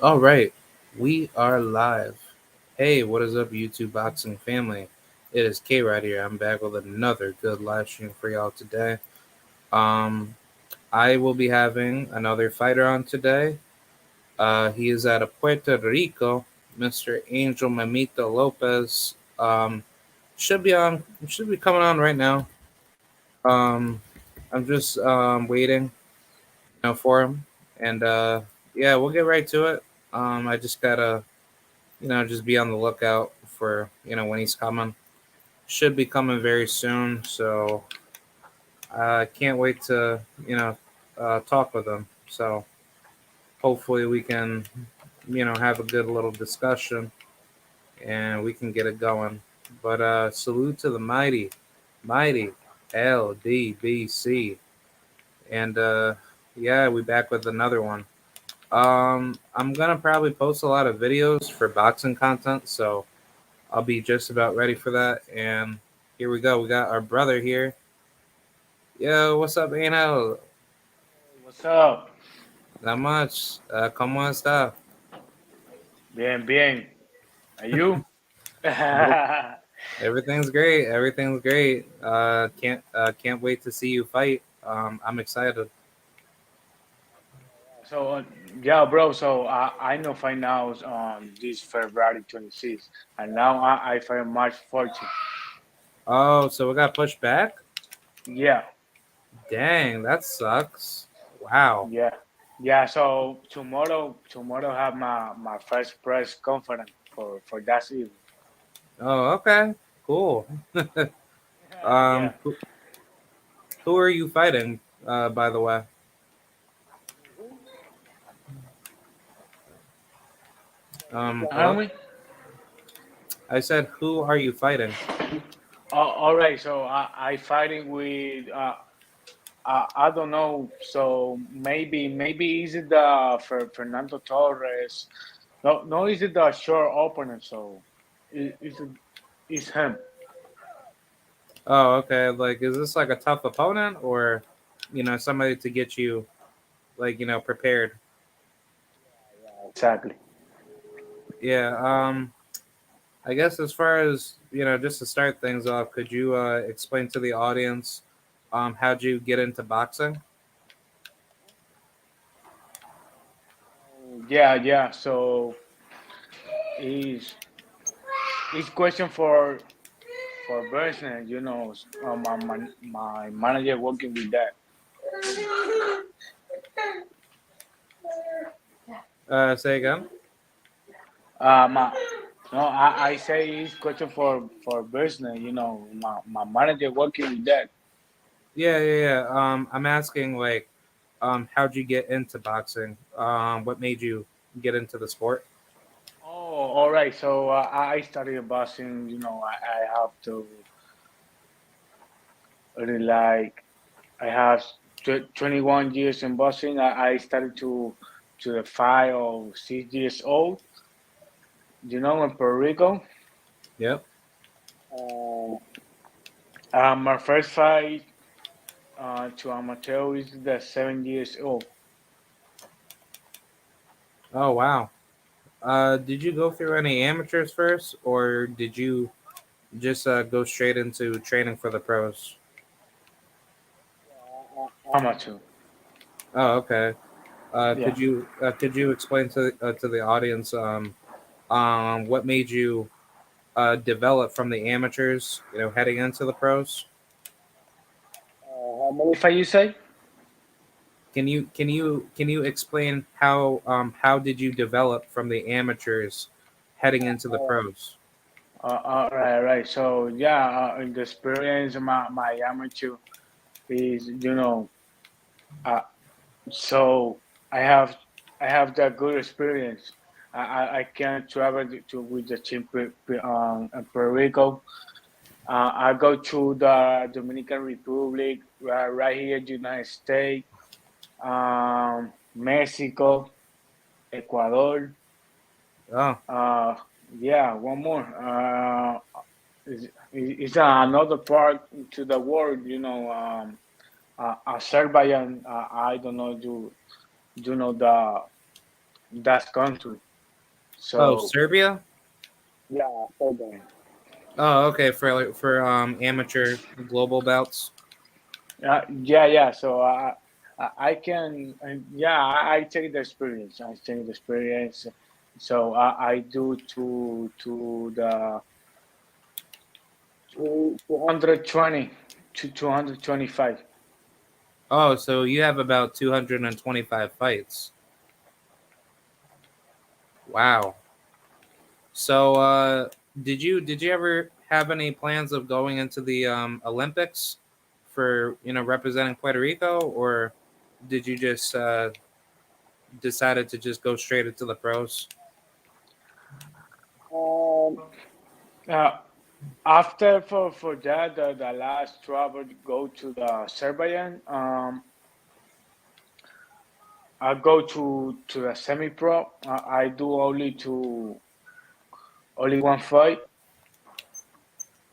All right, we are live. Hey, what is up, YouTube boxing family? It is K right here. I'm back with another good live stream for y'all today. Um, I will be having another fighter on today. He is out of Puerto Rico, Mr. Angel Memito Lopez. Should be coming on right now. Um, I'm just waiting, for him, and yeah, we'll get right to it. I just gotta just be on the lookout for, when he's coming. Should be coming very soon. So I can't wait to, talk with him. So hopefully we can, have a good little discussion and we can get it going. But salute to the mighty LDBC. And yeah, we back with another one. I'm gonna probably post a lot of videos for boxing content, so I'll be just about ready for that. And here we go. We got our brother here. Yo, what's up, Angel? What's up? Not much. ¿Cómo está? Bien, bien. Are you? Every- Everything's great. Everything's great. Can't wait to see you fight. I'm excited. so, yeah, bro. So, I know find out this February 26th, and now I find March 14th. Oh, so we got pushed back? Yeah, Dang, that sucks. Wow. yeah, yeah. So tomorrow have my first press conference for that evening. Oh, okay. Cool. Yeah. Who are you fighting? By the way. You can hear Hello. me? I said, who are you fighting? All right. So I fighting with I don't know. So maybe is it the Fernando Torres? No, no, is it the sure opponent? So is it is him? Oh, okay. Like, is this like a tough opponent, or, somebody to get you, like, prepared? Exactly. Yeah. I guess as far as just to start things off, could you explain to the audience, how'd you get into boxing? Yeah, yeah. So is question for Bergman? My manager working with that. Say again. My no, I say it's question for Bergman. My manager working with that. Yeah, yeah, yeah. I'm asking, like, how'd you get into boxing? What made you get into the sport? Oh, all right. So I started boxing. I have to really like. I have 21 years in boxing. I started to the 5 or 6 years old. In Puerto Rico. Yep. Uh, my first fight to amateur is the 7 years old. Oh, wow. Did you go through any amateurs first, or did you just go straight into training for the pros? Amateur. Oh, okay. Yeah. Could you explain to the audience, what made you develop from the amateurs, heading into the pros? How many fight you say? Can you explain how did you develop from the amateurs heading into the pros? All right, right. So yeah, in the experience, my amateur is uh, so I have I have that good experience. I can travel to with the team in Puerto Rico. I go to the Dominican Republic, right here, United States, Mexico, Ecuador. Oh, Uh, yeah, one more. It's another part to the world. Azerbaijan. I don't know. You know that country. Oh, So Serbia. yeah, Serbia. Oh, okay. For amateur global bouts. Yeah, yeah. So I can, yeah, I take the experience. I take the experience. So I do to the 220 to 225. Oh, so you have about 225 fights. Wow. So, did you ever have any plans of going into the Olympics for representing Puerto Rico, or did you just decided to just go straight into the pros? Um, uh, After for that, the last travel go to the Serbian. I go to the semi pro. I do only one fight,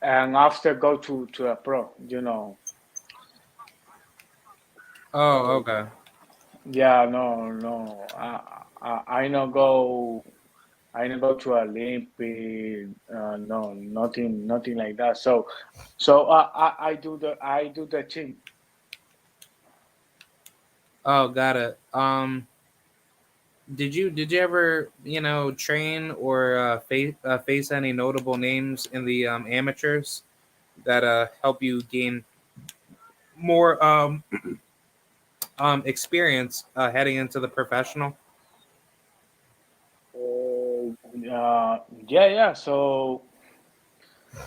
and after go to a pro. Oh, So okay. yeah, no. I not go. I not go to Olympic. No, nothing like that. So I do the thing. Oh, got it. Did you ever train or face any notable names in the amateurs that help you gain more experience heading into the professional? Yeah, yeah. So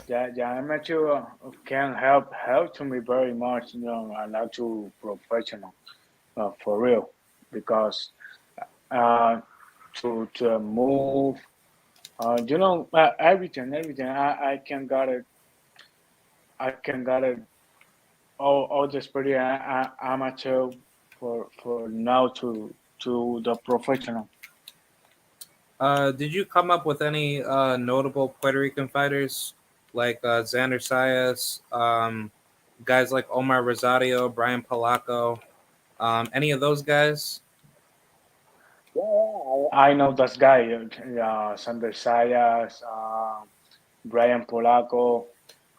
the amateur can help to me very much. I like to professional for real because uh, to move, everything. I can got it. I can got it. All the experience amateur for now to the professional. Did you come up with any notable Puerto Rican fighters like Xander Sayas, guys like Omar Rosario, Brian Palaco, any of those guys? I know that guy, Sander Sayas, Brian Polaco,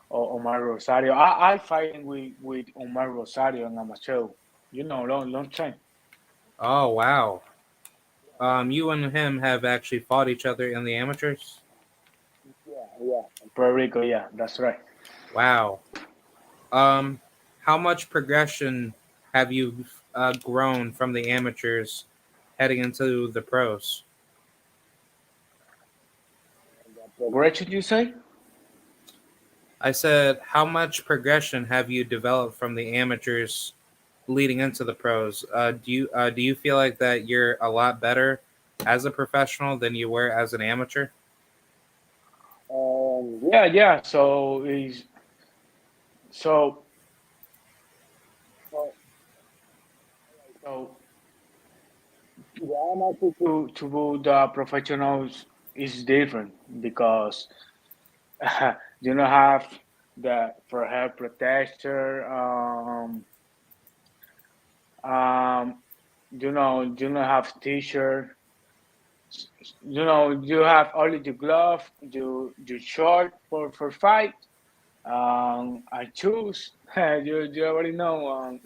or Omar Rosario. I fighting with Omar Rosario in amateur. Long time. Oh wow. You and him have actually fought each other in the amateurs. Puerto Rico, yeah, that's right. Wow. Um, how much progression have you grown from the amateurs heading into the pros? Progression, you say? I said, how much progression have you developed from the amateurs leading into the pros? Do you feel like that you're a lot better as a professional than you were as an amateur? Yeah, yeah. So so to the professionals is different because you don't have the for health protector. You don't have t-shirt. You have only the glove, you short for fight. I choose. You already know.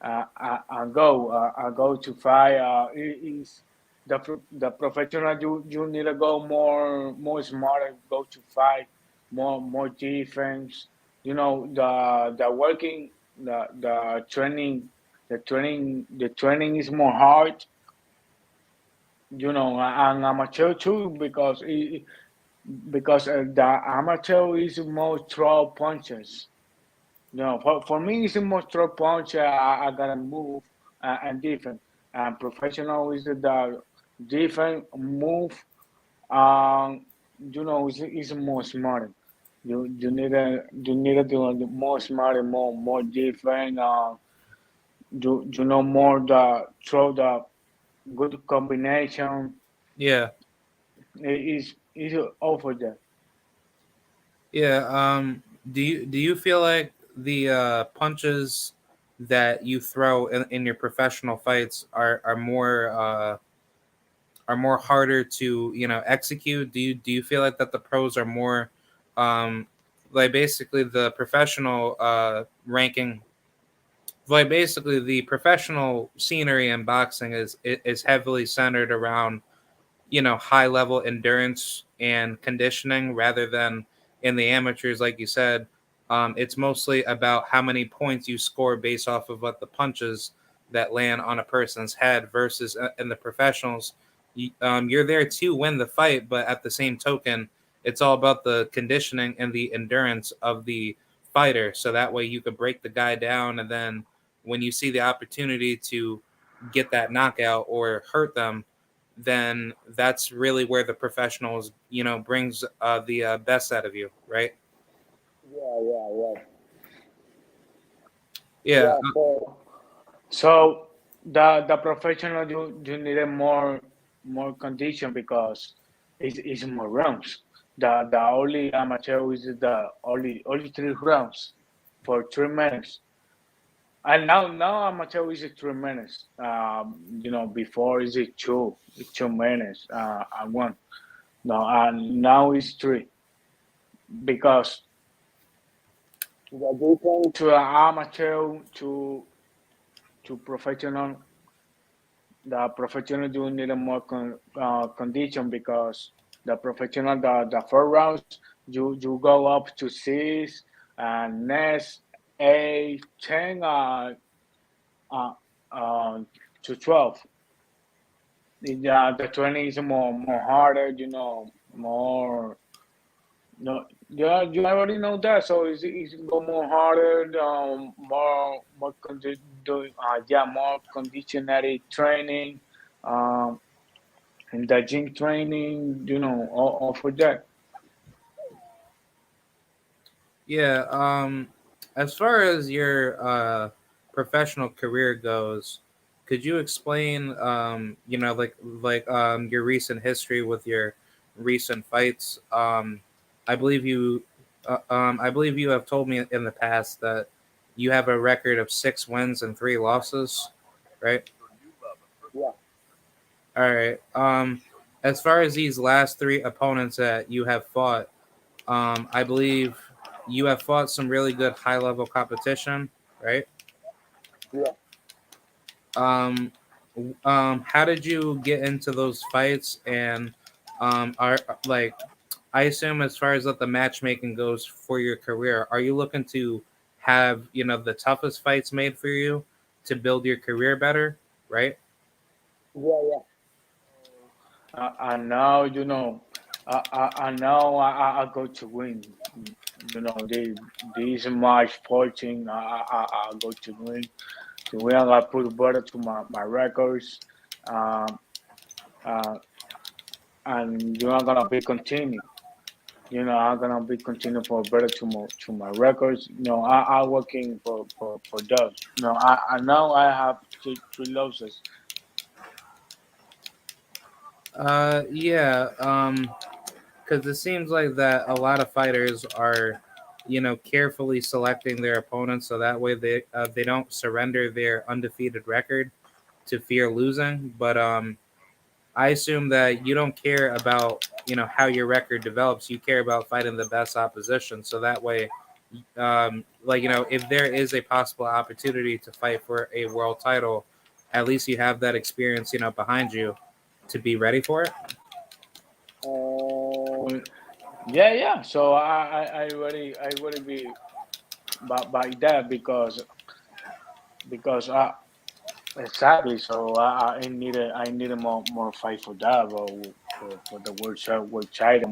I go to fight. Is the professional you need to go more smarter. Go to fight more defense. The working the training is more hard. And amateur too because the amateur is more throw punches. For me, it's more throw punch. I gotta move and defend. And professional is the defense move. Um, is more smart. You need to do more smart, more defense. More the throw the good combination. Yeah, Is over there. yeah. Do you feel like the punches that you throw in your professional fights are more are more harder to execute? Do you feel like that the pros are more um, like basically the professional ranking, like basically the professional scenery in boxing is heavily centered around high level endurance and conditioning rather than in the amateurs, like you said. It's mostly about how many points you score based off of what the punches that land on a person's head versus in the professionals. You're there to win the fight, but at the same token, it's all about the conditioning and the endurance of the fighter. So that way you could break the guy down, and then when you see the opportunity to get that knockout or hurt them, then that's really where the professionals, brings the best out of you, right? Yeah, yeah, yeah. Yeah. Yeah, so the professional, you need a more condition because it's more rounds. The only amateur is the only 3 rounds for 3 minutes. And now amateur is 3 minutes. Before is it 2 minutes and one. No, and now it's three because the difference to amateur to professional, the professional do need a more condition because the professional, the 4 rounds, you go up to six and next 8, 10, uh, uh, to 12. The 20 is more harder, more. No, yeah, you already know that. So it's go more harder, more conditionary training, um, and the gym training. All for that. Yeah. As far as your professional career goes, could you explain, your recent history with your recent fights? I believe you have told me in the past that you have a record of 6 wins and 3 losses, right? Yeah. All right. As far as these last three opponents that you have fought, I believe you have fought some really good high level competition, right? Yeah. Um, how did you get into those fights? And are like, I assume as far as what the matchmaking goes for your career, are you looking to have the toughest fights made for you to build your career better, right? Yeah, yeah. And now I know I go to win. This March 14, I go to win. To win, I put better to my records. Um, uh, and you're not gonna be continue. I'm gonna be continue for better to my records. I working for those. I know I have three losses. Yeah. Because it seems like that a lot of fighters are, carefully selecting their opponents so that way they don't surrender their undefeated record to fear losing. But I assume that you don't care about how your record develops. You care about fighting the best opposition, so that way, if there is a possible opportunity to fight for a world title, at least you have that experience behind you to be ready for it. Yeah, yeah. So I already be by that because exactly. So I need a more fight for that, but for the world title,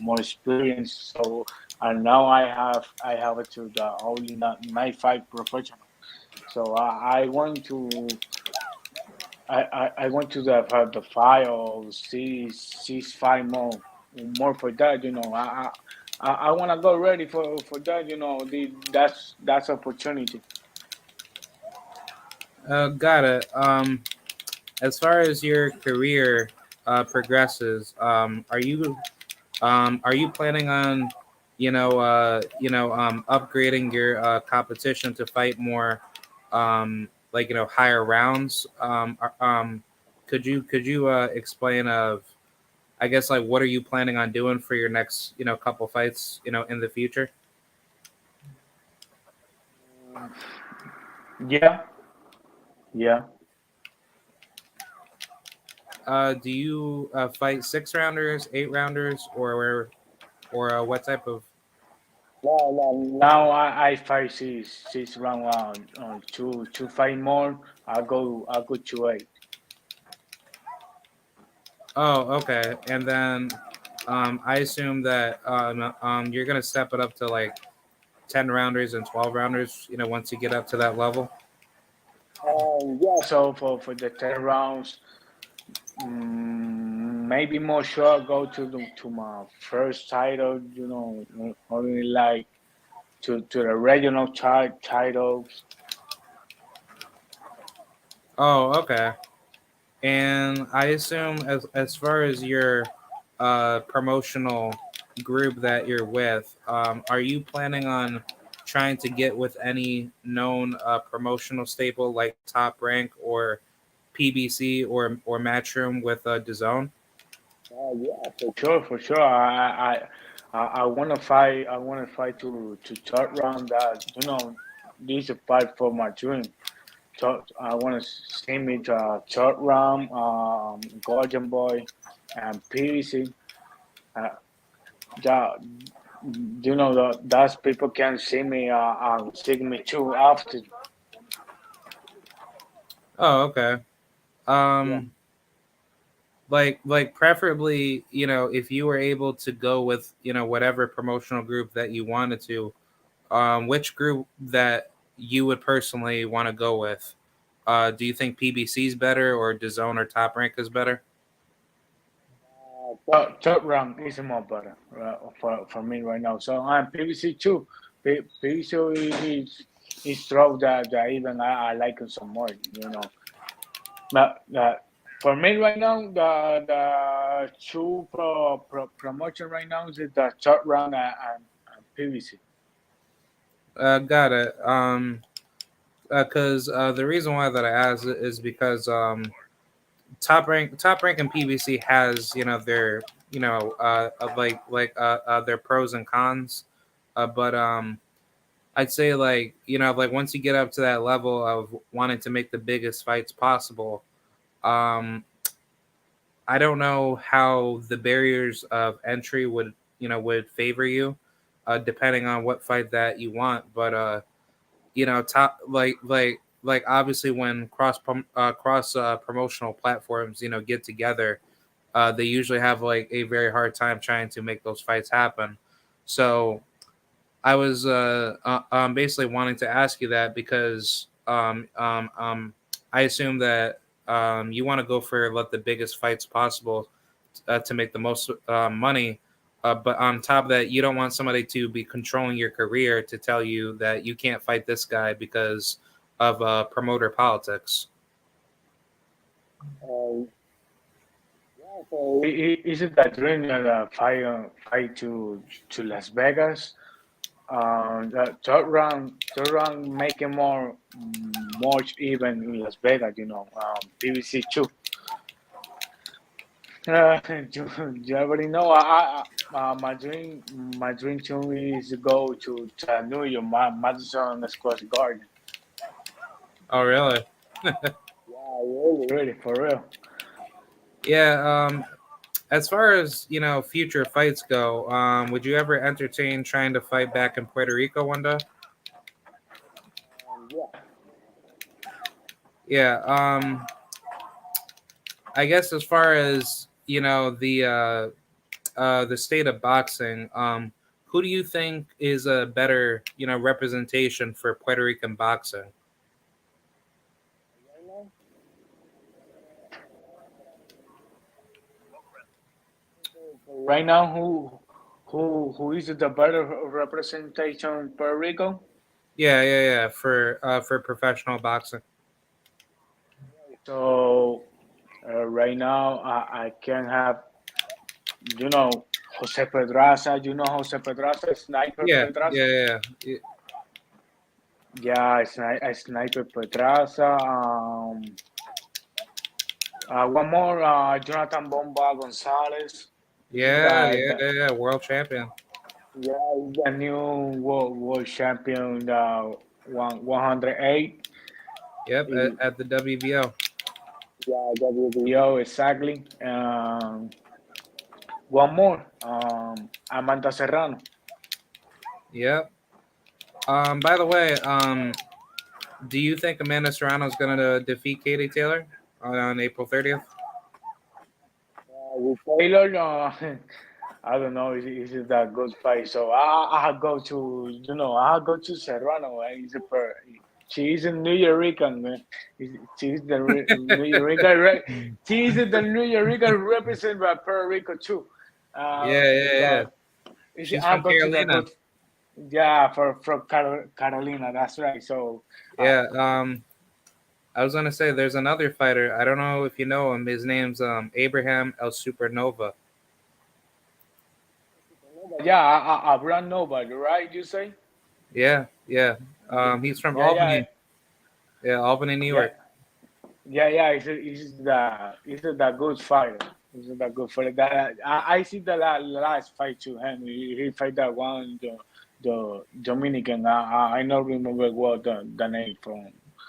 more experience. So and now I have it to the only night fight professional. So I want to I want to have the five or six five more for that. I want to go ready for that. That's opportunity. Got it. As far as your career progresses, are you planning on, upgrading your competition to fight more, higher rounds? could you explain of, I guess, like, what are you planning on doing for your next, couple fights, in the future? Yeah, yeah. Do you fight 6 rounders, 8 rounders, or what type of? No, no. Now I fight six round two fight more. I go to eight. Oh, okay. And then I assume that you're gonna step it up to like 10 rounders and 12 rounders. Once you get up to that level. Yeah. So for the 10 rounds, maybe more sure go to my first title. Only like to the regional titles. Oh, okay. And I assume, as far as your promotional group that you're with, are you planning on trying to get with any known promotional staple like Top Rank or PBC or Matchroom with DAZN? Yeah, for sure, for sure. I want to fight. I want to fight to third round. That this is a fight for my dream. I want to see me to third round. Golden Boy and PVC. Uh, that those people can see me. See me too often. Oh, okay. Yeah. Um, like preferably, if you were able to go with, whatever promotional group that you wanted to, which group that you would personally want to go with? Do you think PBC is better, or DAZN or Top Rank is better? Third round is more better for me right now. So I'm PVC too. PVC is throw that even I like it some more. But for me right now, the two promotion right now is the third round and PVC. Got it. Because the reason why that I asked is because Top Rank and PBC has, their, their pros and cons, but I'd say, like, once you get up to that level of wanting to make the biggest fights possible, um, I don't know how the barriers of entry would favor you, depending on what fight that you want. But top like obviously when cross promotional platforms get together, they usually have like a very hard time trying to make those fights happen. So I was basically wanting to ask you that because I assume that you want to go for the biggest fights possible to make the most money. But on top of that, you don't want somebody to be controlling your career to tell you that you can't fight this guy because of promoter politics. Is it that dream that fight to Las Vegas? The third round making more even in Las Vegas. PVC too. You already know. My dream too is to go to New York, Madison Square Garden. Oh, really? Really, really, for real. Yeah. As far as future fights go, would you ever entertain trying to fight back in Puerto Rico one day? Yeah. I guess as far as the state of boxing, who do you think is a better representation for Puerto Rican boxing? Right now, who is the better representation in Puerto Rico? Yeah, yeah, yeah. For professional boxing. So right now, I can have Jose Pedraza. Jose Pedraza, Sniper Yeah, Pedraza. yeah, yeah, yeah. Yeah, Sniper Pedraza. One more, Jonathan Bomba Gonzalez. This is Yeah, yeah, yeah, yeah. World champion. yeah, he's the new world champion, 108. Yep, He, at the WBO. yeah, WBO exactly. One more, Amanda Serrano. Yep. By the way, do you think Amanda Serrano is going to defeat Katie Taylor on April 30th? With Taylor, I don't know. Is it that good fight? So I go to I go to Serrano. He's a per. She's a New Yorican, man. She's the New Yorican. She's the New Yorican represented by Puerto Rico too. Yeah, yeah, yeah. Because She's I from go to the Carolina. good. Yeah, for from Carolina. That's right. So Yeah. I was gonna say there's another fighter. I don't know if you know him. His name's Abraham El Supernova. yeah, I brand nobody, right? You say? Yeah, yeah. He's from Yeah, yeah, Albany. Yeah, Albany, New yeah. York. Yeah. He's the good fighter. He's the good fighter. That I see the last fight to him. He fight that one the Dominican. I don't remember what the name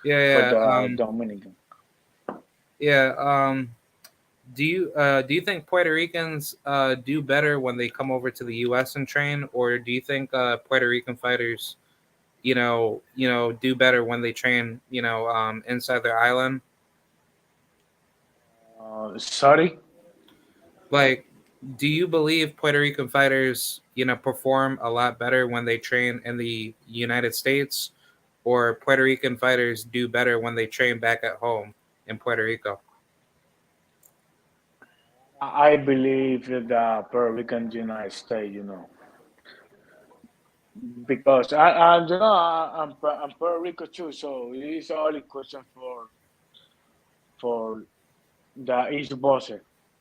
Yeah, for yeah. the Dominican. Yeah. Do you think Puerto Ricans do better when they come over to the U.S. and train, or do you think Puerto Rican fighters, do better when they train, inside their island? Sorry. Like, do you believe Puerto Rican fighters, perform a lot better when they train in the United States, or Puerto Rican fighters do better when they train back at home in Puerto Rico? I believe the Puerto Rican United States. Because I'm Puerto Rico too. So it's only question for the East Bosser,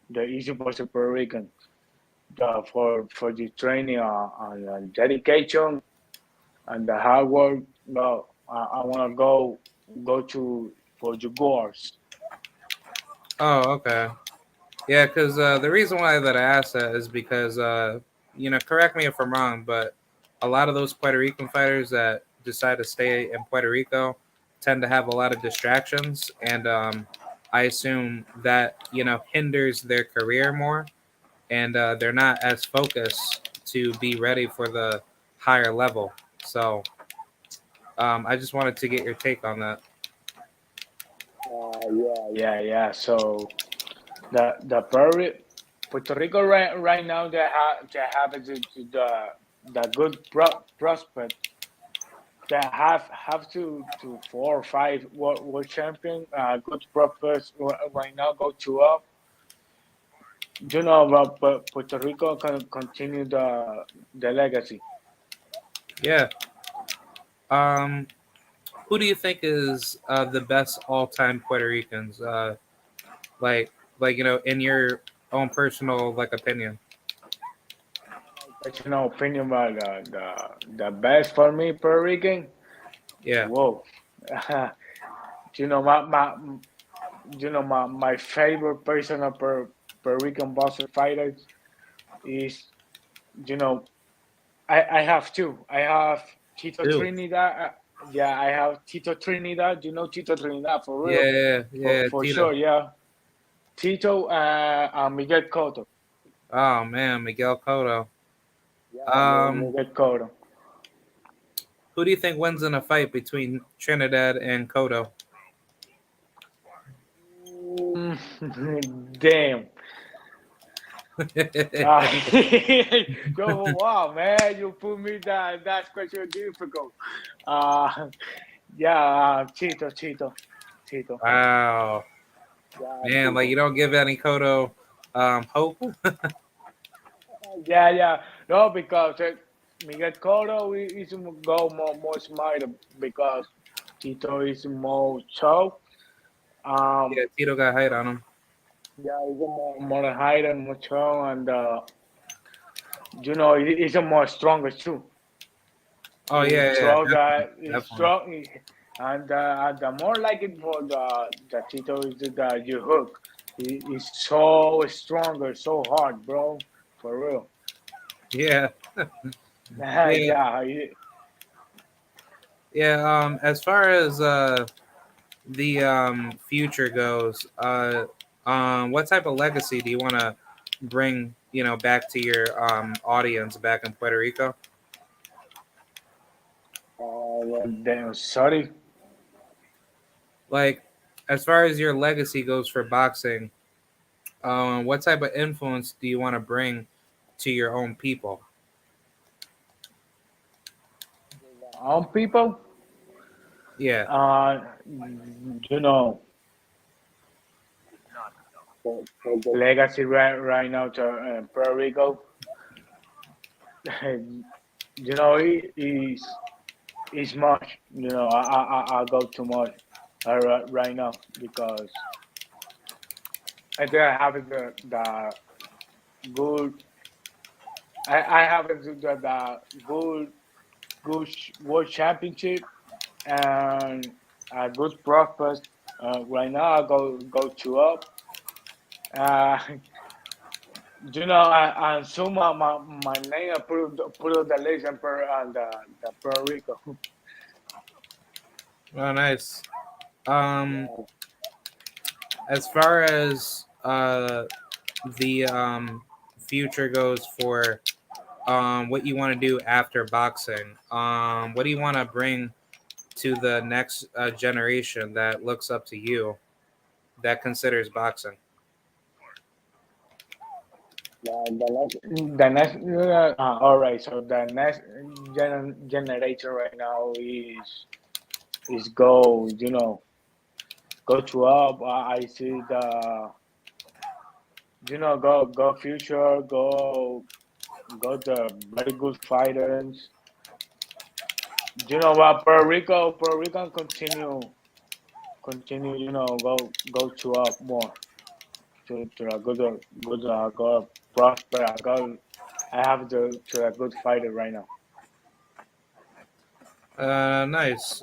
the East Bosser Puerto Rican, for the training and dedication and the hard work. No, I want to go to for the goals. Oh, okay. Yeah, because the reason why that I asked that is because, correct me if I'm wrong, but a lot of those Puerto Rican fighters that decide to stay in Puerto Rico tend to have a lot of distractions, and I assume that hinders their career more, and they're not as focused to be ready for the higher level. So I just wanted to get your take on that. Yeah. So the Puerto Rico right now they have the good prospect. They have to 4 or 5 world champion good prospects right now go to up. But Puerto Rico can continue the legacy. Yeah. Um, who do you think is the best all-time Puerto Ricans? Like, in your own personal opinion. Personal opinion about the best for me Puerto Rican. Yeah. Whoa, you know my favorite personal Puerto Rican boxer fighters is you know I have two. I have Tito Two. Trinidad. Yeah, I have Tito Trinidad. You know Tito Trinidad for real, Yeah, yeah, for Tito. sure. Yeah, Tito and Miguel Cotto. Oh man, Miguel Cotto. Yeah, Um, Miguel Cotto. who do you think wins in a fight between Trinidad and Cotto? Damn. Yo, wow, man, you put me that question difficult. Uh, yeah, Tito. Wow, Yeah, man, you Tito. don't give any Cotto hope. Yeah. No, because Miguel Cotto is go more smart because Tito is more show. Um, Yeah, Tito got height on him. yeah, he's a more high and more show, and he's a more stronger too. Oh He's yeah, yeah, strong. definitely, He's definitely. strong, and the more like it for the Tito is the you hook. He's so stronger, so hard, bro. For real. Yeah, yeah, Yeah. yeah. As far as the future goes, what type of legacy do you want to bring, back to your audience back in Puerto Rico? Damn, sorry. Like, as far as your legacy goes for boxing, what type of influence do you want to bring to your own people? People. Yeah. You know, for the legacy right now to Puerto Rico. You know, it's much. You know, I go too much right now because I think I have the good. I have the good world championship and a good prospect. Right now, I go to up. Uh, you know, and soon my name I put the legend per the Puerto Rico. Oh, nice. Um, as far as the future goes for what you want to do after boxing, what do you want to bring to the next generation that looks up to you that considers boxing? The next, all right. So the next generation right now is go. You know, go to up. I see the go future go the very good fighters. You know what, Puerto Rican continue. You know, go to up more to a good go prosper. I have to a good fighter right now. Nice.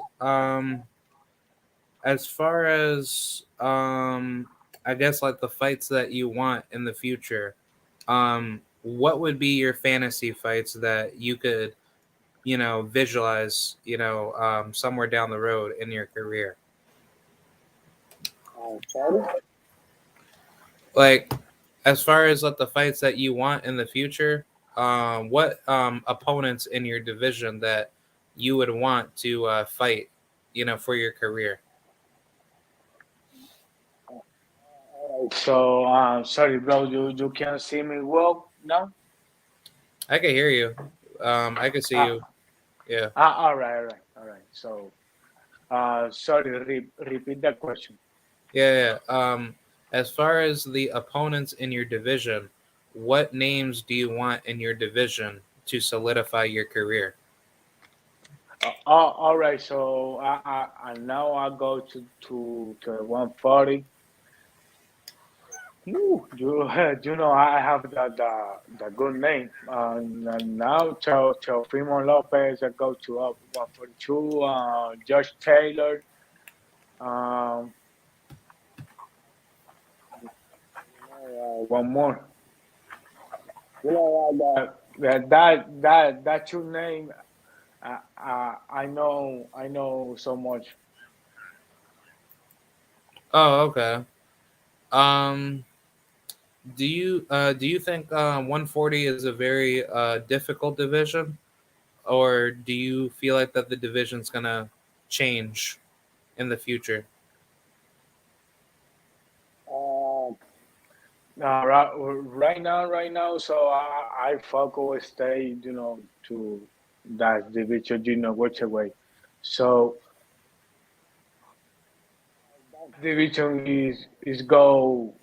As far as I guess like the fights that you want in the future, what would be your fantasy fights that you could, visualize, somewhere down the road in your career? Sorry? Like, as far as like the fights that you want in the future, what opponents in your division that you would want to fight, for your career? So, sorry, bro. You can't see me well now. I can hear you. I can see Ah, you. Yeah. all right, all right, all right. So, sorry. Repeat the question. Yeah, yeah. As far as the opponents in your division, what names do you want in your division to solidify your career? All right. So, I now I go to 140. You know, I have the good name. Now, Teofimo Lopez, I go to up 142. Josh Taylor. Um, one more. You know, that two name. I know so much. Oh, okay. Um, do you think 140 is a very difficult division, or do you feel like that the division's gonna change in the future? Uh, right now. So I focus stay, you know, to that division, you know, which way. So division is go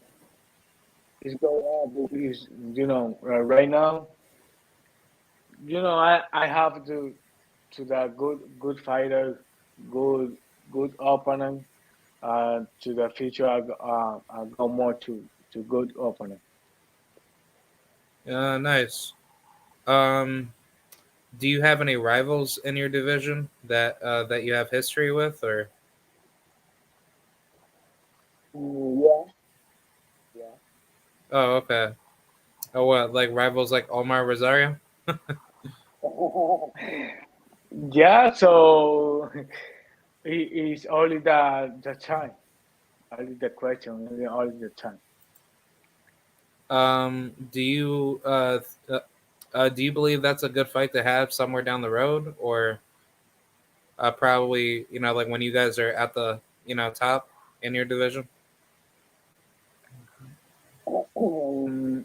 up is you know right now. You know, I have to the good fighter, good good opponent. To the future, I go more to good opponent. Nice. Um, do you have any rivals in your division that you have history with, or? Yeah. Oh, okay. Oh, what? Like rivals like Omar Rosario? Yeah, so it's only the time, only the question, only the time. Do you do you believe that's a good fight to have somewhere down the road, or probably like when you guys are at the top in your division?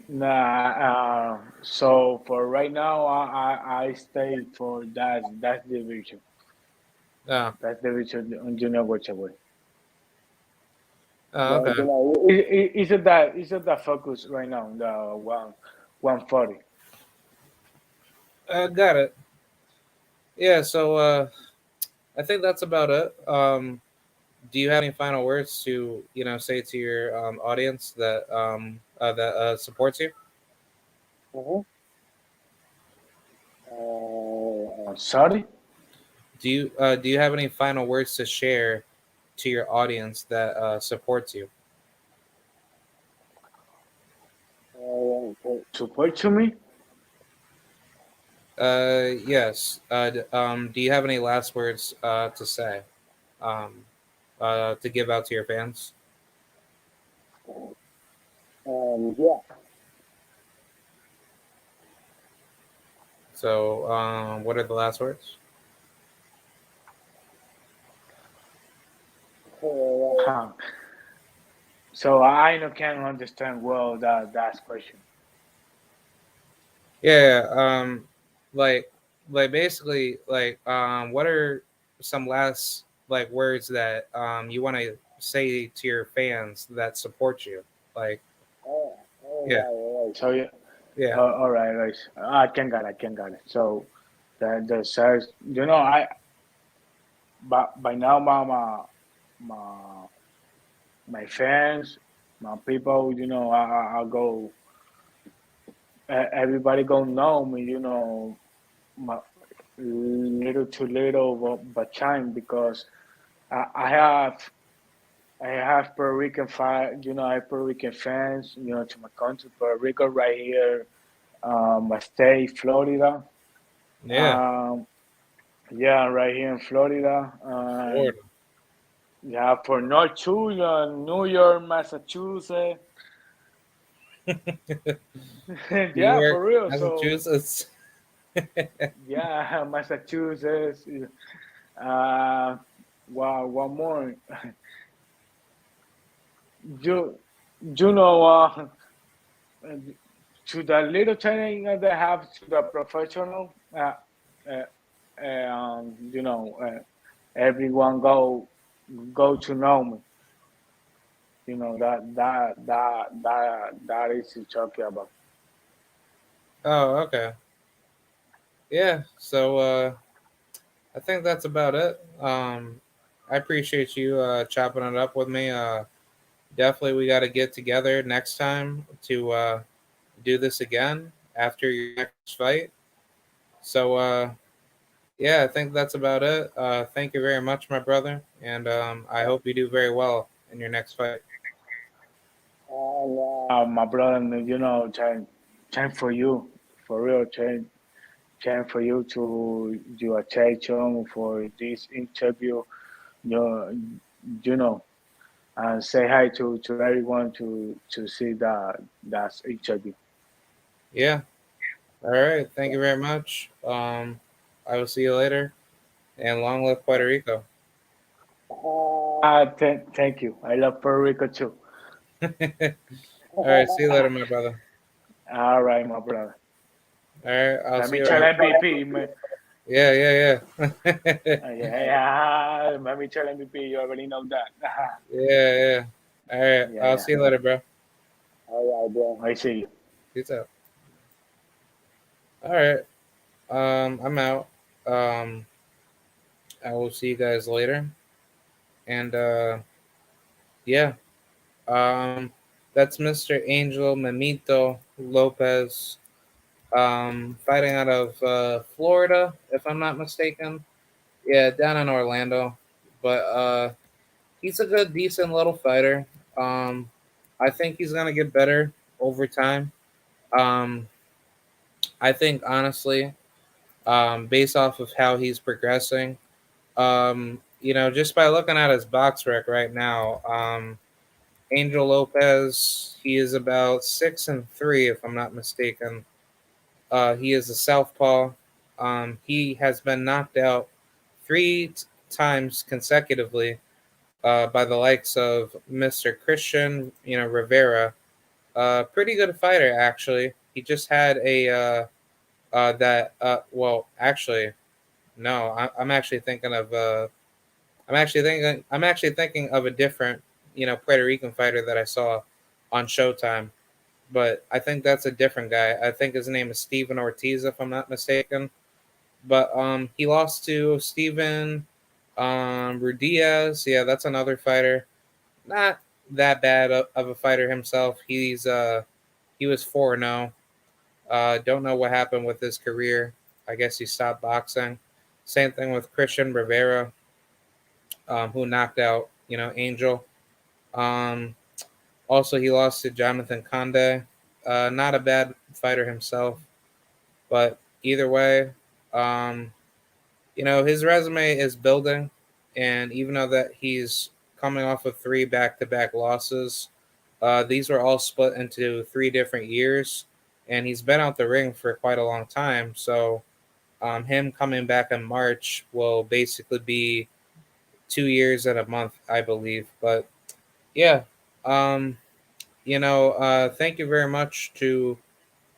Nah, so for right now, I stay for that division. Oh, That division on junior welterweight. oh, okay. Is it that focus right now? The 140. Got it. Yeah. So I think that's about it. Do you have any final words to say to your audience that supports you? Mhm. Sorry. Do you have any final words to share to your audience that supports you? Support to me. Yes. Do you have any last words to say? Um, to give out to your fans? Yeah. So, what are the last words? Huh. So I no can understand well that question. Yeah. Like, basically, what are some last words that you want to say to your fans that support you? Like, Oh, yeah, all right. So yeah. yeah, All right, right. I can got it. So the says, I by now my my fans, my people, I go. Everybody gonna know me, my little to little, but time because I, I have I have Puerto Rican I have Puerto Rican fans, to my country, Puerto Rico, right here, my state, Florida. yeah. Um, yeah, right here in Florida. Florida. Yeah, for North too, New York, Massachusetts. New Yeah, York, for real. So Massachusetts. yeah, Massachusetts. Uh, wow, one more. You, to the little training that they have to the professional. Uh, everyone go to know me. That is talking about. Oh, okay. Yeah. So, I think that's about it. I appreciate you chopping it up with me. Definitely, we got to get together next time to do this again after your next fight. So, yeah, I think that's about it. Thank you very much, my brother, and I hope you do very well in your next fight. My brother, time for you, for real, time for you to do a attention for this interview. You know, you know, and say hi to everyone to see that interview. Yeah. All right. Thank you very much. I will see you later, and long live Puerto Rico. Thank you. I love Puerto Rico too. All right. See you later, my brother. All right, my brother. All right. I'll Let see me you tell around. MVP. Yeah, yeah, yeah. Yeah, let me tell MVP. You already know that. Yeah, yeah. All right. Yeah, I'll yeah. see you later, bro. All right, bro. I see you. Peace out. All right. I'm out. Um, I will see you guys later. And yeah. Um, that's Mr. Angel Memito Lopez. Fighting out of Florida, if I'm not mistaken. Yeah, down in Orlando. But he's a good, decent little fighter. Um, I think he's gonna get better over time. Um, I think honestly, based off of how he's progressing, just by looking at his box rec right now, Angel Lopez, he is about 6-3, if I'm not mistaken. He is a southpaw. He has been knocked out times consecutively by the likes of Mr. Christian, Rivera. Pretty good fighter, actually. He just had a that. Well, actually, no. I'm actually thinking of. I'm actually thinking of a different, Puerto Rican fighter that I saw on Showtime. But I think that's a different guy. I think his name is Steven Ortiz, if I'm not mistaken. But he lost to Steven Rudiaz. Yeah, that's another fighter. Not that bad of a fighter himself. He was 4-0. Don't know what happened with his career. I guess he stopped boxing. Same thing with Christian Rivera, who knocked out Angel. Um, Also, he lost to Jonathan Conde. Not a bad fighter himself, but either way, um, his resume is building, and even though that he's coming off of three back-to-back losses, these were all split into 3 different years, and he's been out the ring for quite a long time. So, him coming back in March will basically be 2 years and a month, I believe. But yeah, um, thank you very much to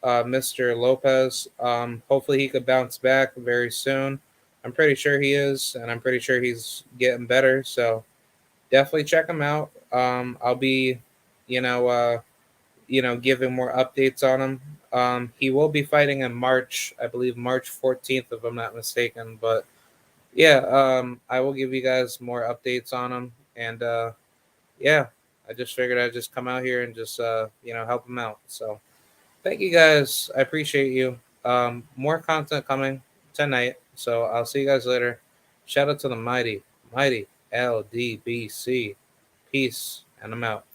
Mr. Lopez. Hopefully, he could bounce back very soon. I'm pretty sure he is, and I'm pretty sure he's getting better. So definitely check him out. I'll be, you know, uh, giving more updates on him. He will be fighting in March, I believe March 14th, if I'm not mistaken. But yeah, I will give you guys more updates on him, and yeah, I just figured I'd just come out here and just help him out. So thank you guys. I appreciate you. More content coming tonight. So I'll see you guys later. Shout out to the mighty LDBC. Peace, and I'm out.